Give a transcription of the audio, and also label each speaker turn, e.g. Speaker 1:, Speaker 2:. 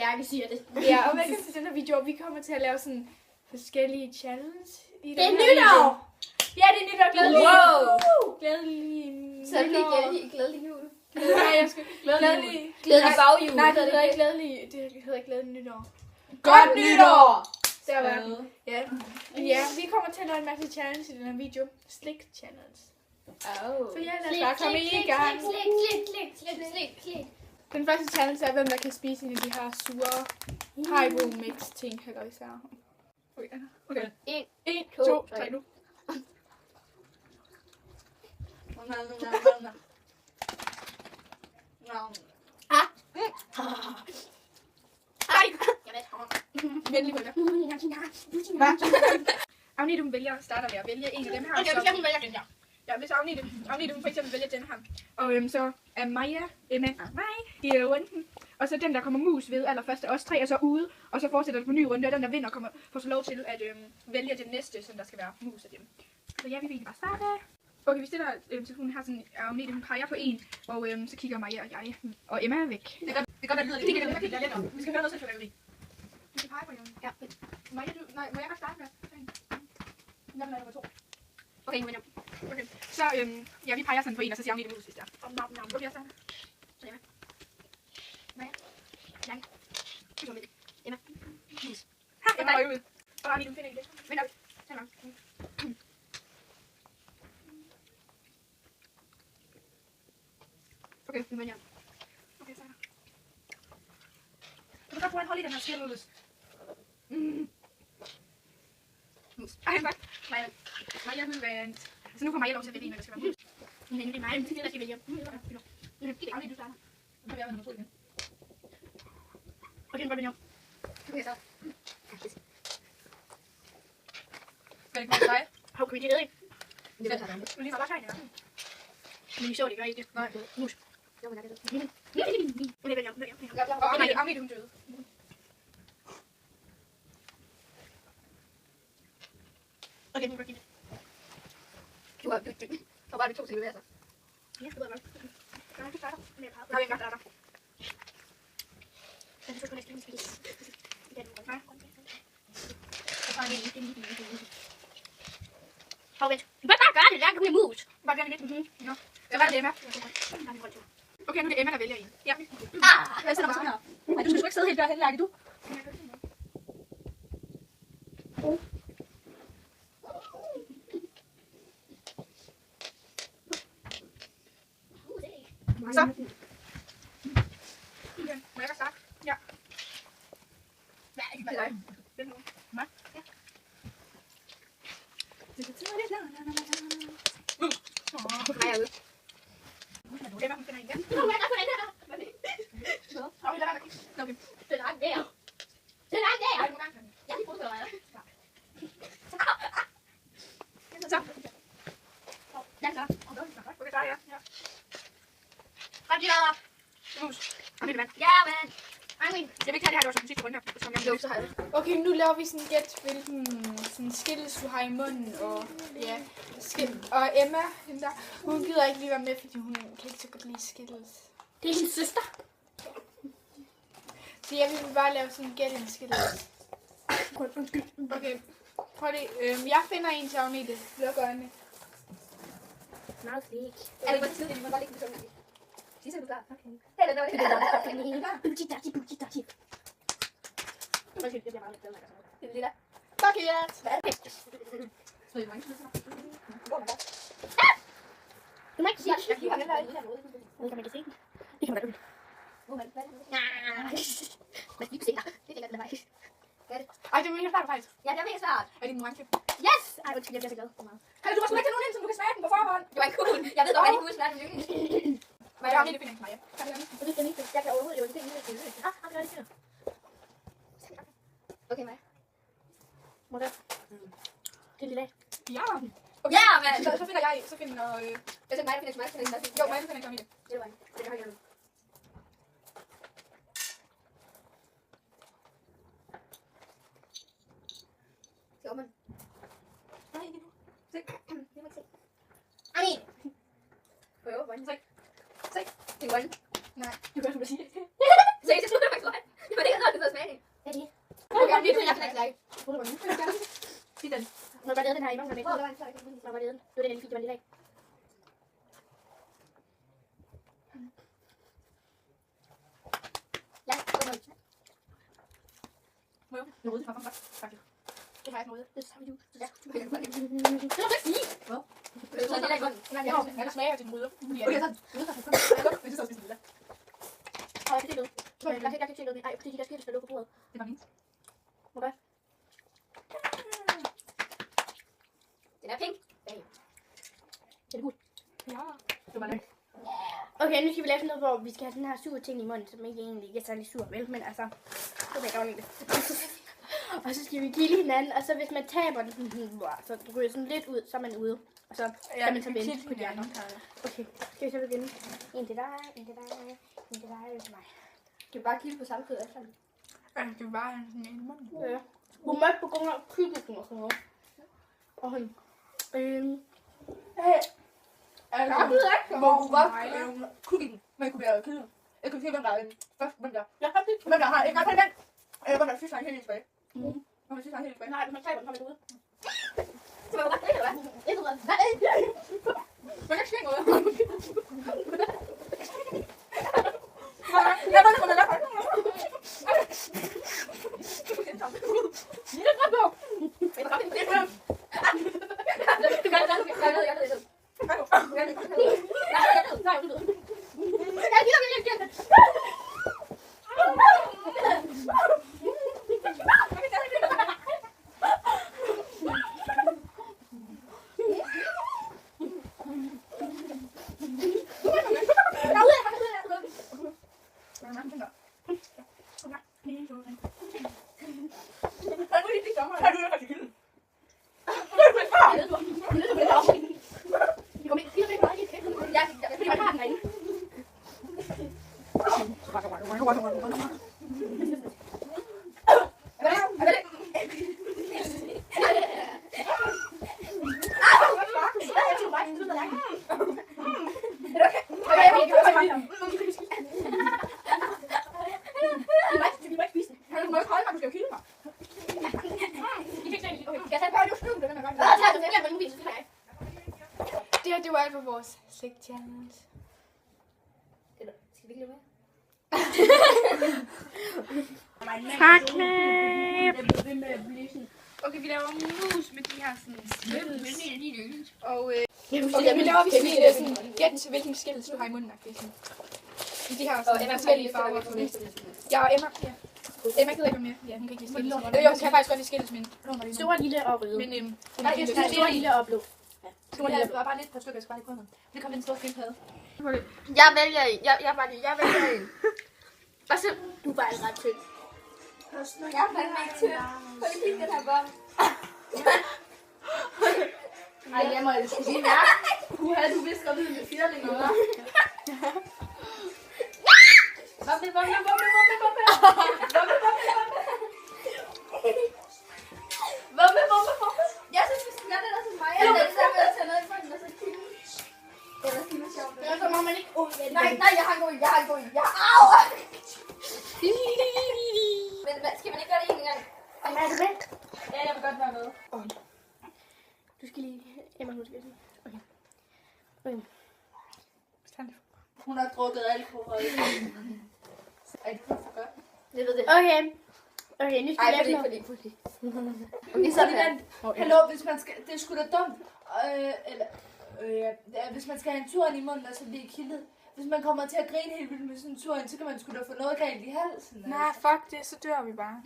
Speaker 1: Lærke siger det.
Speaker 2: Ja, og velkommen til den her video. Vi kommer til at lave sådan forskellige challenges i
Speaker 1: Det
Speaker 2: den
Speaker 1: er
Speaker 2: her
Speaker 1: nytår!
Speaker 2: video. Ja, det er nytår. Glædelig.
Speaker 1: Wow!
Speaker 2: Glædelig
Speaker 1: Så er det
Speaker 2: nytår.
Speaker 1: ikke glædelig jul.
Speaker 2: Nej, jeg skal glædelig.
Speaker 1: Glædelig baghjul.
Speaker 2: Nej, det hedder ikke glædelig. Det hedder glædelig nytår.
Speaker 1: Godt nytår!
Speaker 2: Der var den. Ja. Ja, vi kommer til at lave en masse challenges i den her video. Slik challenge. Så ja, lad os bare komme i gang.
Speaker 1: Slik.
Speaker 2: Den første challenge er, hvem der kan spise en af de her sure Haribo mix ting, her især. Okay. 1, 2, 3 nu. Venlig rykker. Agnete, hun starter ved at vælge en af dem her.
Speaker 1: Okay, hvis jeg vælger den her.
Speaker 2: Ja, hvis Agnete hun for eksempel vælger den her. Og så er Maja, Emma og mig i runden. Og så den, der kommer mus ved allerførst, er os tre, og så ude. Og så fortsætter det på ny runde, og den, der vinder, får så lov til at vælge det næste, som der skal være mus af dem. Så ja, vi vil egentlig bare starte. Okay, vi stiller telefonen her sådan, Agnete hun peger på en, og så kigger Maja og jeg. Og Emma er væk. Det kan godt være, det lyder lidt. Vi skal høre noget til fyrværkeri. Du skal pege på en. Ja. Maja, må jeg godt starte med? Jeg vil nummer 2.
Speaker 1: Okay, nu er jeg.
Speaker 2: Okay, så ja, vi peger sådan på en, og så siger Agnete mus, hvis der. Okay, jeg starter. Så Emma. Maja. Lærke.
Speaker 1: Emma. Mus.
Speaker 2: Emma røg ud. Og Agnete, hun finder en lidt. Vent op. Tag mig. Okay, nu vender jeg. Okay, så. Du kan godt prøve at holde i den her skilleløs. Mus. Ej, hvad? Maja, hun vandt. Så nu kommer Maja lov til at vælge en, der skal være mus.
Speaker 1: Men det er mig, der skal vælge.
Speaker 2: Agnete, du starter. Nu kan vi være nummer 2 igen.
Speaker 1: Okay, nu går det nu. Okay, så.
Speaker 2: Skal det komme til dig?
Speaker 1: Hov, kan vi det ikke?
Speaker 2: Det er det. Du lige bare tegn, ja.
Speaker 1: Men I så det, gør I ikke det?
Speaker 2: Nej.
Speaker 1: Mus. Okay, vælger.
Speaker 2: Og Agnete, hun døde.
Speaker 1: Okay, nu går det. Du har bygget. Så var det 2 til bevægelser. Ja, det ved jeg godt.
Speaker 2: Du starter.
Speaker 1: Men jeg
Speaker 2: Nej, jeg starter.
Speaker 1: Men så skal jeg lige spise. Hov, vent. Du kan bare gøre det, der kan blive mus.
Speaker 2: Bare gør det lidt. Nå. Så var det Emma. Okay, nu er det Emma, der vælger en. Ja.
Speaker 1: Jeg sætter mig sådan her. Nej, du skal sgu ikke sidde helt derhen, Lærke, du.
Speaker 2: Så. Okay, må jeg godt starte? Ja.
Speaker 1: Ja, det er dig.
Speaker 2: Vent nu. Mig? Ja.
Speaker 1: Nej, jeg er ude.
Speaker 2: Emma, hun finder en igen.
Speaker 1: Nu er jeg på den her.
Speaker 2: Okay, lad være med. Okay.
Speaker 1: Det er langt der. Det er langt der. Jeg har lige brugt det,
Speaker 2: Så.
Speaker 1: Den så.
Speaker 2: Okay, der er jeg. Ja.
Speaker 1: Fremtider.
Speaker 2: Mus. Agnete vand.
Speaker 1: Ja, men.
Speaker 2: Jeg vil ikke have det her, det var som sidste runde her. Som jeg
Speaker 1: Jo, så har jeg det.
Speaker 2: Okay, nu laver vi sådan gæt, hvilken sådan skittles du har i munden, og ja, og Emma, hende der, hun gider ikke lige være med, fordi hun kan ikke så godt lide skittles.
Speaker 1: Det er hendes søster.
Speaker 2: Så jeg vil bare lave sådan gæt en skittles. Okay, prøv det. Jeg finder en til Agnete. Luk øjnene.
Speaker 1: Meget flik. Er det godt tid, det må bare ligge på sådan. Sidst er du klar. Okay. Det er det, det er det. Butti. Det bliver meget lidt. Det er det der.
Speaker 2: Fuck yes!
Speaker 1: Hvad er det? Du må ikke sige, jeg kan heller ikke. Jeg kan ikke se den. Det kan man da ikke. Men vi kan se dig. Det er det faktisk.
Speaker 2: Ej, det er mega svært faktisk.
Speaker 1: Ja, det er mega svært.
Speaker 2: Er det en orange?
Speaker 1: Yes! Ej, undskyld, jeg bliver så glad.
Speaker 2: Hey, du må sgu ikke tage nogen ind, som du kan smage den på forhånd.
Speaker 1: Det var ikke cool. Jeg ved godt, at I kunne smage den lykken.
Speaker 2: Nej, Agnete finder ikke mig.
Speaker 1: Jeg kan overhovedet ikke. Det er okay, mig. Må det? Det er lille.
Speaker 2: Ja. Okay.
Speaker 1: Ja, men
Speaker 2: Så finder jeg, så finder
Speaker 1: jeg tænker mig, der finder smag.
Speaker 2: jo, mig finder ikke Agnete.
Speaker 1: Det var det har jeg nu. Ser man?
Speaker 2: Nej, ikke nu. Se.
Speaker 1: Det må ikke se. Ej! Prøv, hvordan? Se. Det er hvordan?
Speaker 2: Nej.
Speaker 1: Du kan sige. Seriøst, jeg troede, det var ikke løgn. Det var det, jeg havde det smag. Hvad er det? Okay, jeg kan ikke lage. Jeg troede, det var nu.
Speaker 2: Sig den.
Speaker 1: Må jeg bare lede den her i mange. Må jeg bare lede den. Det var den, jeg lige fik, det var lige dag. Ja, det var det.
Speaker 2: Må jeg? Noget, det var faktisk. Det har jeg ikke noget.
Speaker 1: Det er samme jul.
Speaker 2: Ja.
Speaker 1: Det var ikke sige. Hvad? Det var det, der
Speaker 2: Jeg smager til den rydder.
Speaker 1: Okay, så.
Speaker 2: Det er så spist lilla.
Speaker 1: Og jeg kan se noget. Jeg kan ikke se noget. Nej, fordi de der skilte, der lå på bordet.
Speaker 2: Det var min.
Speaker 1: Må jeg? Den er pink. Den er gul.
Speaker 2: Ja. Det var det.
Speaker 1: Okay, nu skal vi lave sådan noget, hvor vi skal have den her sur ting i munden, som ikke egentlig er særlig sur, vel? Men altså, det vil jeg godt lide det. Og så skal vi give hinanden, og så hvis man taber den, så ryger sådan lidt ud, så er man ude. Og så kan man så vente på de andre. Okay, skal vi så begynde? En til dig, en til dig, en til dig, en til mig. Skal vi bare kigge på samme kød alle sammen?
Speaker 2: Ja, det var bare sådan en mund.
Speaker 1: Ja. Hun må ikke begynde at kigge og sådan noget. Og hun...
Speaker 2: Jeg ved ikke, hvor hun godt kunne den. Men jeg kunne være kød. Jeg kunne se, hvem der er først. Hvem der har ikke ret den. Eller hvem der sidste gang helt tilbage. Hvem der sidste gang helt tilbage.
Speaker 1: Nej, man taber den, kommer det ud. Så var det ret eller hvad? Ikke hvad? Nej,
Speaker 2: Man kan ikke svinge noget. Jeg ved ikke, hvordan det er. Det var alt for vores slik challenge.
Speaker 1: Skal vi ikke lade
Speaker 2: Tak, okay, vi laver mus med de her sådan skills. Og okay, vi laver sådan gæt til hvilken skills du har i munden. De har sådan forskellige farver for det. Ja, og Emma gider ikke mere. Ja, hun kan ikke lide skills. Jo, hun kan faktisk godt lide skills, men
Speaker 1: store, lille og røde.
Speaker 2: Men
Speaker 1: store, lille og blå.
Speaker 2: det var bare lidt på stykker, jeg skal bare lige prøve noget. Det kom en stor skildpadde.
Speaker 1: Jeg vælger en. Jeg vælger en. Og så, du er bare ret tynd.
Speaker 3: Jeg er fandme ikke tynd. Prøv lige kigge den her bombe.
Speaker 1: Ej, jeg må altså sige, ja. Du vidste godt, med firlinger, hva'? Bombe.
Speaker 3: Jeg synes, vi skal gøre det der til mig. Eller det der med at tage noget i munden, og så kigge. Eller sige noget sjovt.
Speaker 1: Så må man ikke...
Speaker 3: Nej, jeg har en god en. Au! Men skal man ikke gøre det en gang?
Speaker 1: Er du med?
Speaker 3: Ja, jeg vil godt være med.
Speaker 1: Du skal lige... Emma, nu skal jeg sige. Okay.
Speaker 3: Hun har drukket alkohol. Ej, det er for godt.
Speaker 1: Det ved det. Okay, nu skal jeg lave noget.
Speaker 3: fordi.
Speaker 2: Okay,
Speaker 3: Så er det hallo, hvis man skal, det er sgu da dumt, hvis man skal have en tur i munden, og så blive kildet. Hvis man kommer til at grine helt vildt med sådan en tur, så kan man sgu da få noget galt i halsen.
Speaker 2: Nej, fuck det, så dør vi bare.